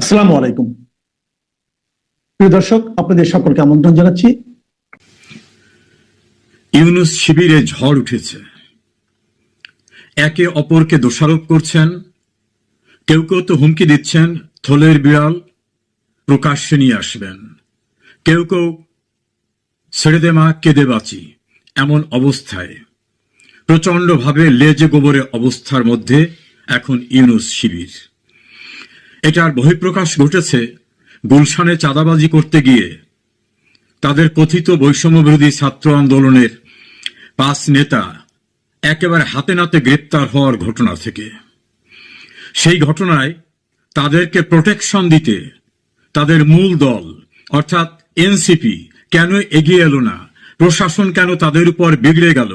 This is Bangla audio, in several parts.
আসসালামু আলাইকুম প্রিয় দর্শক, আপনাদের সকলকে আমন্ত্রণ জানাচ্ছি। ইউনূস শিবিরে ঝড় উঠেছে, একে অপরকে দোষারোপ করছেন, কেউ কেউ তো হুমকি দিচ্ছেন থলের বিড়াল প্রকাশ্যে নিয়ে আসবেন, কেউ কেউ ছেড়ে দে মা কেঁদে বাঁচি এমন অবস্থায় প্রচন্ডভাবে লেজে গোবরে অবস্থার মধ্যে এখন ইউনূস শিবির। এটার বহিঃপ্রকাশ ঘটেছে গুলশানে চাঁদাবাজি করতে গিয়ে তাদের কথিত বৈষম্যবিরোধী ছাত্র আন্দোলনের 5 নেতা একেবারে হাতে নাতে গ্রেপ্তার হওয়ার ঘটনা থেকে। সেই ঘটনায় তাদেরকে প্রোটেকশন দিতে তাদের মূল দল অর্থাৎ এনসিপি কেন এগিয়ে এলো না, প্রশাসন কেন তাদের উপর বিগড়ে গেল,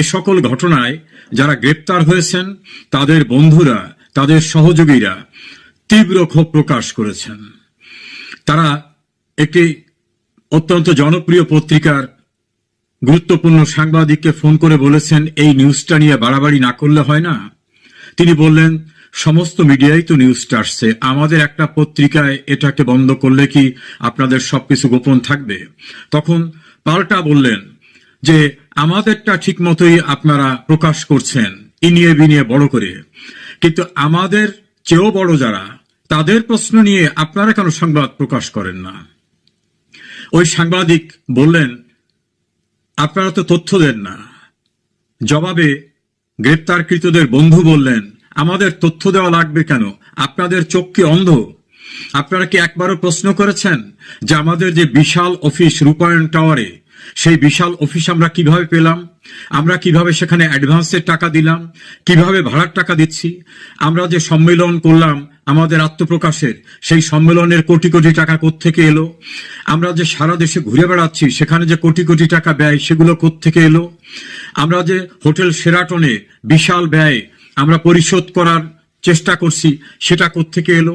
এ সকল ঘটনায় যারা গ্রেপ্তার হয়েছেন তাদের বন্ধুরা, তাদের সহযোগীরা তীব্র ক্ষোভ প্রকাশ করেছেন। তারা একটি অত্যন্ত জনপ্রিয় পত্রিকার গুরুত্বপূর্ণ সাংবাদিককে ফোন করে বলেছেন, এই নিউজটা নিয়ে বাড়াবাড়ি না করলে হয় না। তিনি বললেন, সমস্ত মিডিয়ায় তো নিউজটা আসছে, আমাদের একটা পত্রিকায় এটাকে বন্ধ করলে কি আপনাদের সবকিছু গোপন থাকবে? তখন পাল্টা বললেন যে আমাদেরটা ঠিক মতোই আপনারা প্রকাশ করছেন ইনিয়ে বিনিয়ে বড় করে, কিন্তু আমাদের চেয়েও বড় যারা তাদের প্রশ্ন নিয়ে আপনারা কেন সংবাদ প্রকাশ করেন না? ওই সাংবাদিক বললেন, আপনারা তো তথ্য দেন না। জবাবে গ্রেপ্তারকৃতদের বন্ধু বললেন, আমাদের তথ্য দেওয়া লাগবে কেন? আপনাদের চোখ কি অন্ধ? আপনারা কি একবারও প্রশ্ন করেছেন যে আমাদের যে বিশাল অফিস রূপায়ণ টাওয়ারে, সেই বিশাল অফিস আমরা কিভাবে পেলাম? আমরা কিভাবে সেখানে অ্যাডভান্সের টাকা দিলাম? কিভাবে ভাড়ার টাকা দিচ্ছি? আমরা যে সম্মেলন করলাম আমাদের আত্মপ্রকাশের, সেই সম্মেলনের কোটি কোটি টাকা কোত্থেকে এলো? আমরা যে সারা দেশে ঘুরে বেড়াচ্ছি সেখানে যে কোটি কোটি টাকা ব্যয়, সেগুলো কোত্থেকে এলো? আমরা যে হোটেল শেরাটনে বিশাল ব্যয় আমরা পরিশোধ করার চেষ্টা করছি, সেটা কোত্থেকে এলো?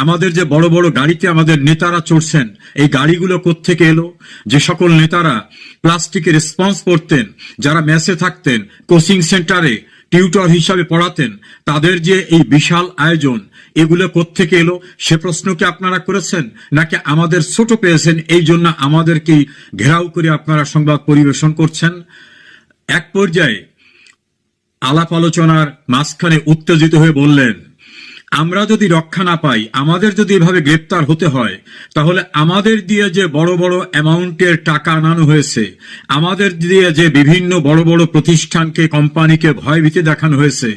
আমাদের যে বড় বড় গাড়িতে আমাদের নেতারা চড়ছেন, এই গাড়িগুলো কোত্থেকে এলো? যে সকল নেতারা প্লাস্টিকের রেসপন্স করতেন, যারা মেসে থাকতেন, কোচিং সেন্টারে টিউটর হিসাবে পড়াতেন, তাদের যে এই বিশাল আয়োজন, এগুলো কোত্থেকে এলো? সে প্রশ্ন কি আপনারা করেছেন? নাকি আমাদের ছোট পেয়েছেন এই জন্য আমাদেরকে ঘেরাও করে আপনারা সংবাদ পরিবেশন করছেন? এক পর্যায়ে আলাপ আলোচনার মাঝখানে উত্তেজিত হয়ে বললেন, আমরা যদি রক্ষা না পাই, আমাদের যদি এভাবে গ্রেপ্তার হতে হয়, তাহলে আমাদের দিয়ে যে বড় বড় অ্যামাউন্টের টাকা আনানো হয়েছে, আমাদের দিয়ে যে বিভিন্ন বড় বড় প্রতিষ্ঠানকে, কোম্পানিকে ভয়ভীতি দেখানো হয়েছে,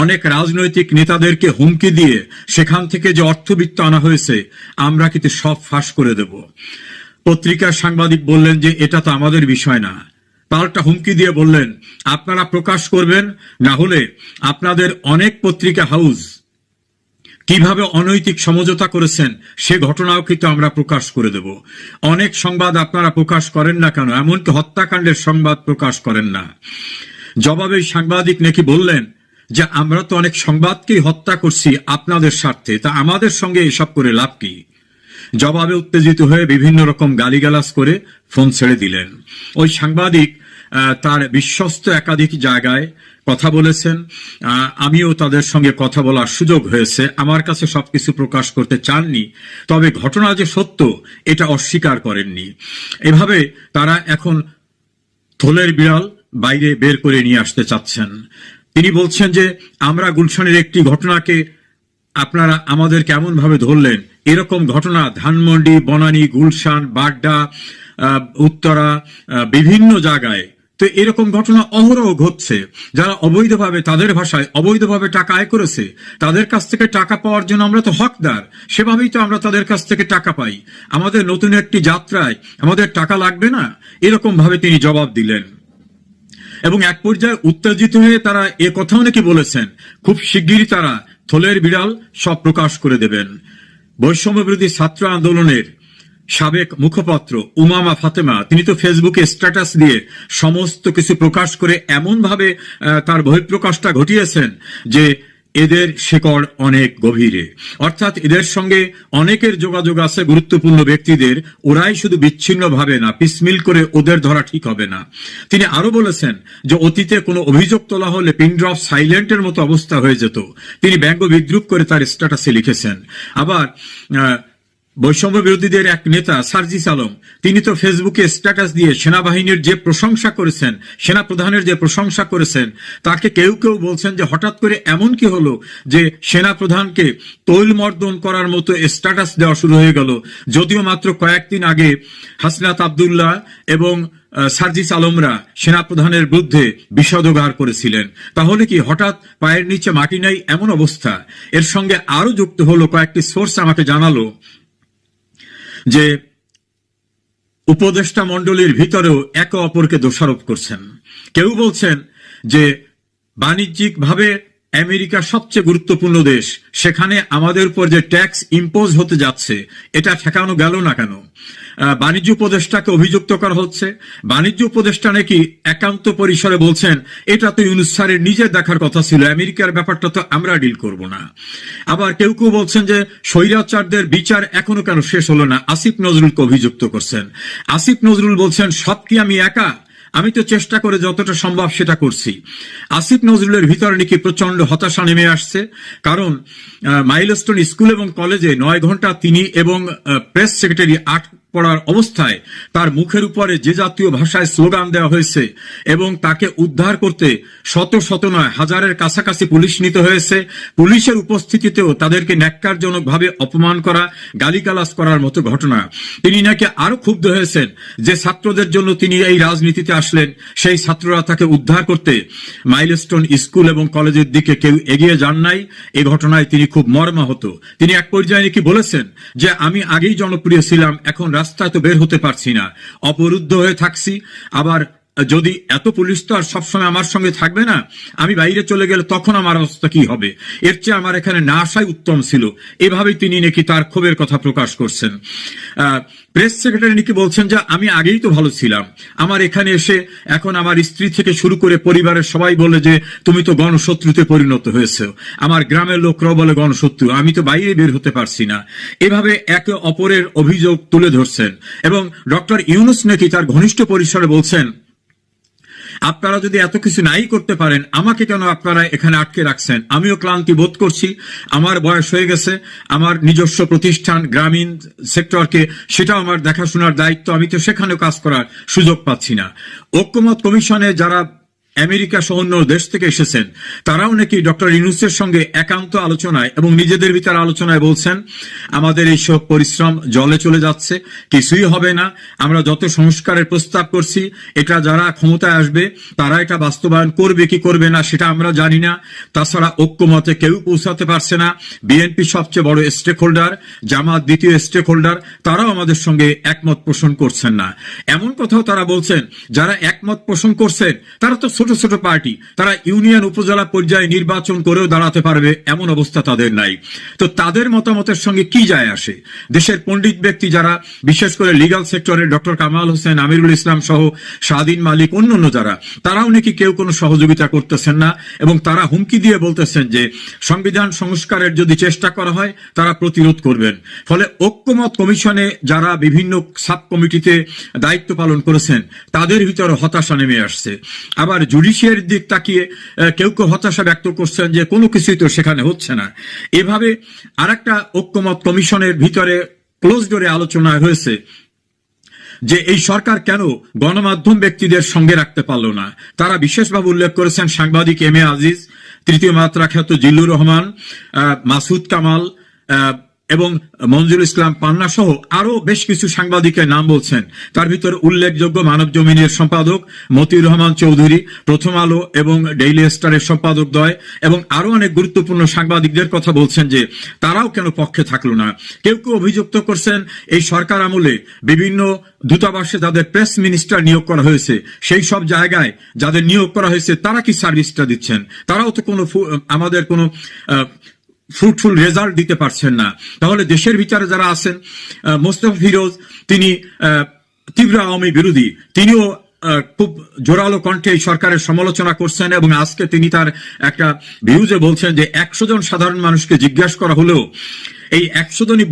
অনেক রাজনৈতিক নেতাদেরকে হুমকি দিয়ে সেখান থেকে যে অর্থবিত্ত আনা হয়েছে, আমরা কিন্তু সব ফাঁস করে দেব। পত্রিকার সাংবাদিক বললেন যে এটা তো আমাদের বিষয় না। পাল্টা হুমকি দিয়ে বললেন, আপনারা প্রকাশ করবেন, না হলে আপনাদের অনেক পত্রিকা হাউস কিভাবে অনৈতিক সমঝোতা করেছেন সে ঘটনাও কিন্তু আমরা প্রকাশ করে দেব। অনেক সংবাদ আপনারা প্রকাশ করেন না কেন? এমনকি হত্যাকাণ্ডের সংবাদ প্রকাশ করেন না। জবাবে সাংবাদিক নাকি বললেন যে আমরা তো অনেক সংবাদকেই হত্যা করছি আপনাদের স্বার্থে, তা আমাদের সঙ্গে এসব করে লাভ কি? জবাবে উত্তেজিত হয়ে বিভিন্ন রকম গালিগালাজ করে ফোন ছেড়ে দিলেন। ওই সাংবাদিক তার বিশ্বস্ত একাধিক জায়গায় কথা বলেছেন, আমিও তাদের সঙ্গে কথা বলার সুযোগ হয়েছে। আমার কাছে সবকিছু প্রকাশ করতে চাননি, তবে ঘটনা যে সত্য এটা অস্বীকার করেননি। এভাবে তারা এখন থলের বিড়াল বাইরে বের করে নিয়ে আসতে চাচ্ছেন। তিনি বলছেন যে আমরা গুলশানের একটি ঘটনাকে আপনারা আমাদের কেমন ভাবে ধরলেন, এরকম ঘটনা ধানমন্ডি, বনানী, গুলশান, বাড্ডা, উত্তরা, বিভিন্ন জায়গায় তো এরকম ঘটনা অহরহ ঘটছে। যারা অবৈধভাবে, তাদের ভাষায় অবৈধভাবে টাকা আয় করেছে, তাদের কাছ থেকে টাকা পাওয়ার জন্য আমরা তো হকদার, সেভাবেই তো আমরা তাদের কাছ থেকে টাকা পাই। আমাদের নতুন একটি যাত্রায় আমাদের টাকা লাগবে না, এরকম ভাবে তিনি জবাব দিলেন। এবং এক পর্যায়ে উত্তেজিত হয়ে তারা এ কথাও নাকি বলেছেন, খুব শিগগিরই তারা থলের বিড়াল সব প্রকাশ করে দেবেন। বৈষম্যবিরোধী ছাত্র আন্দোলনের সাবেক মুখপাত্র উমামা ফাতেমা, তিনি তো ফেসবুকে স্ট্যাটাস দিয়ে সমস্ত কিছু প্রকাশ করে এমন ভাবে তার বহিঃপ্রকাশটা ঘটিয়েছেন যে এদের শেকড় অনেক গভীরে, অর্থাৎ এদের সঙ্গে অনেকের যোগাযোগ আছে গুরুত্বপূর্ণ ব্যক্তিদের, ওরাই শুধু বিচ্ছিন্নভাবে না, পিসমিল করে ওদের ধরা ঠিক হবে না। তিনি আরো বলেছেন যে অতীতে কোনো অভিযোগ তোলা হলে পিন ড্রপ সাইলেন্টের মতো অবস্থা হয়ে যেত। তিনি ব্যঙ্গ বিদ্রুপ করে তার স্ট্যাটাসে লিখেছেন। আবার বৈষম্য বিরোধীদের এক নেতা সার্জিস আলম, তিনি তো ফেসবুকে স্ট্যাটাস দিয়ে সেনাবাহিনীর যে প্রশংসা করেছেন, সেনা প্রধানের যে প্রশংসা করেছেন, তাকে কেউ কেউ বলছেন যে হঠাৎ করে এমন কি হলো যে সেনা প্রধানকে তৈলমর্দন করার মতো স্ট্যাটাস দেওয়া শুরু হয়ে গেল, যদিও মাত্র কয়েকদিন আগে হাসনাত আব্দুল্লাহ এবং সার্জিস আলমরা সেনা প্রধানের বিরুদ্ধে বিষাদগার করেছিলেন। তাহলে কি হঠাৎ পায়ের নিচে মাটি নেই এমন অবস্থা? এর সঙ্গে আরো যুক্ত হলো, কয়েকটি সোর্স আমাকে জানালো যে উপদেষ্টা মণ্ডলীর ভিতরেও একে অপরকে দোষারোপ করছেন। কেউ বলছেন যে বাণিজ্যিকভাবে আমেরিকা সবচেয়ে গুরুত্বপূর্ণ দেশ, সেখানে আমাদের উপর যে ট্যাক্স ইম্পোজ হতে যাচ্ছে এটা ঠেকানো গেল না কেন? বাণিজ্য উপদেষ্টাকে অভিযুক্ত করা হচ্ছে। বাণিজ্য উপদেষ্টা নাকি একান্ত পরিসরে বলছেন এটা তো ইউনূস স্যারের নিজের দেখার কথা ছিল, আমেরিকার ব্যাপারটা তো আমরা ডিল করব না। আবার কেউ কেউ বলছেন যে স্বৈরাচারদের বিচার এখনো কেন শেষ হলো না, আসিফ নজরুলকে অভিযুক্ত করছেন। আসিফ নজরুল বলছেন সব কি আমি একা? আমি তো চেষ্টা করে যতটা সম্ভব সেটা করছি। আসিফ নজরুলের ভিতরে নাকি প্রচন্ড হতাশা নেমে আসছে, কারণ মাইলস্টোন স্কুল এবং কলেজে 9 ঘন্টা তিনি এবং প্রেস সেক্রেটারি পড়ার অবস্থায় তার মুখের উপরে যে জাতীয় ভাষায় স্লোগান দেওয়া হয়েছে এবং তাকে উদ্ধার করতে শত শত নয় হাজারের কাছাকাছি পুলিশ নিতে হয়েছে। পুলিশের উপস্থিতিতেও তাদেরকে ন্যাক্কারজনকভাবে অপমান করা, গালিগালাজ করার মতো ঘটনা। তিনি নাকি আরো ক্ষুব্ধ হয়েছেন যে ছাত্রদের জন্য তিনি এই রাজনীতিতে আসলেন, সেই ছাত্ররা তাকে উদ্ধার করতে মাইলস্টোন স্কুল এবং কলেজের দিকে কেউ এগিয়ে যান নাই। এই ঘটনায় তিনি খুব মর্মাহত। তিনি এক পর্যায়ে নাকি বলেছেন যে আমি আগেই জনপ্রিয় ছিলাম, এখন রাস্তায় তো বের হতে পারছি না, অবরুদ্ধ হয়ে থাকছি। আবার যদি এত পুলিশ তো আর সবসময় আমার সঙ্গে থাকবে না, আমি বাইরে চলে গেলে তখন আমার অবস্থা কি হবে? এর চেয়ে আমার এখানে না আসাই উত্তম ছিল। এভাবেই তিনি নাকি তার ক্ষোভের কথা প্রকাশ করছেন। প্রেস সেক্রেটারি নাকি বলছেন যে আমি আগেই তো ভালো ছিলাম, আমার এখানে এসে এখন আমার স্ত্রী থেকে শুরু করে পরিবারের সবাই বলে যে তুমি তো গণশত্রুতে পরিণত হয়েছে, আমার গ্রামের লোকরাও বলে গণশত্রু, আমি তো বাইরে বের হতে পারছি না। এভাবে একে অপরের অভিযোগ তুলে ধরছেন। এবং ডক্টর ইউনূস নাকি তার ঘনিষ্ঠ পরিসরে বলছেন আপনারা যদি এত কিছু নাই করতে পারেন, আমাকে কেন আপনারা এখানে আটকে রাখছেন? আমিও ক্লান্তি বোধ করছি, আমার বয়স হয়ে গেছে, আমার নিজস্ব প্রতিষ্ঠান গ্রামীণ সেক্টরকে সেটাও আমার দেখাশোনার দায়িত্ব, আমি তো সেখানেও কাজ করার সুযোগ পাচ্ছি না। ঐক্যমত কমিশনে যারা আমেরিকা সহ অন্য দেশ থেকে এসেছেন তারাও নাকি ডক্টর ইউনূসের সঙ্গে একান্ত আলোচনায় এবং নিজেদের ভিতরে আলোচনায় বলছেন আমাদের এই সব পরিশ্রম জলে চলে যাচ্ছে, কিছুই হবে না। আমরা যত সংস্কারের প্রস্তাব করছি এটা যারা ক্ষমতায় আসবে তারা এটা বাস্তবায়ন করবে কি করবে না সেটা আমরা জানি না। তাছাড়া ঐক্যমতে কেউ পৌঁছাতে পারছে না। বিএনপি সবচেয়ে বড় স্টেক হোল্ডার, জামাত দ্বিতীয় স্টেক হোল্ডার, তারাও আমাদের সঙ্গে একমত পোষণ করছেন না। এমন কথাও তারা বলছেন যারা একমত পোষণ করছেন তারা তো ছোট ছোট পার্টি, তারা ইউনিয়ন উপজেলা পর্যায়ে নির্বাচন করেও দাঁড়াতে পারবে এমন অবস্থা তাদের নাই। তো তাদের মতামতের সঙ্গে কি যায় আসে? দেশের পণ্ডিত ব্যক্তি যারা, বিশেষ করে লিগ্যাল সেক্টরের ডক্টর কামাল হোসেন, আমিরুল ইসলাম সহ স্বাধীন মালিক, অন্যান্য যারা, তারাও নাকি কেউ কোনো সহযোগিতা করতেছেন না এবং তারা হুমকি দিয়ে বলতেছেন যে সংবিধান সংস্কারের যদি চেষ্টা করা হয় তারা প্রতিরোধ করবেন। ফলে ঐক্যমত কমিশনে যারা বিভিন্ন সাব কমিটিতে দায়িত্ব পালন করেছেন তাদের ভিতরে হতাশা নেমে আসছে। আবার জুডিশিয়ারির দিক তাকিয়ে কেউ কেউ হতাশা ব্যক্ত করছেন যে কোনো কিছুই তো সেখানে হচ্ছে না। এভাবে আরেকটা ঐক্যমত কমিশনের ভিতরে ক্লোজ ডোরে আলোচনা হয়েছে যে এই সরকার কেন গণমাধ্যম ব্যক্তিদের সঙ্গে রাখতে পারল না। তারা বিশেষভাবে উল্লেখ করেছেন সাংবাদিক এম এ আজিজ, তৃতীয় মাত্রা খ্যাত জিল্লুর রহমান, মাসুদ কামাল এবং মঞ্জুর ইসলাম পান্না সহ আরো বেশ কিছু সাংবাদিকের নাম বলছেন। তার ভিতরে উল্লেখযোগ্য মানব জমিনের সম্পাদক মতিউর রহমান চৌধুরী, প্রথম আলো এবং ডেইলি স্টারের সম্পাদক দ্বয় এবং আরো অনেক গুরুত্বপূর্ণ সাংবাদিকদের কথা বলছেন যে তারাও কেন পক্ষে থাকলো না। কেউ কেউ অভিযুক্ত করছেন এই সরকার আমলে বিভিন্ন দূতাবাসে যাদের প্রেস মিনিস্টার নিয়োগ করা হয়েছে সেই সব জায়গায় যাদের নিয়োগ করা হয়েছে তারা কি সার্ভিসটা দিচ্ছেন? তারাও তো কোনো আমাদের কোনো ফ্রুটফুল রেজাল্ট দিতে পারছেন না। তাহলে দেশের ভিতরে যারা আছেন, মোস্তফা ফিরোজ, তিনি তীব্র আওয়ামী বিরোধী, তিনিও খুব জোরালো কণ্ঠে এই সরকারের সমালোচনা করছেন এবং আজকে তিনি তার একটা ভিউজে বলছেন যে 100 জন সাধারণ মানুষকে জিজ্ঞাসা করা হলেও এই 100 জনই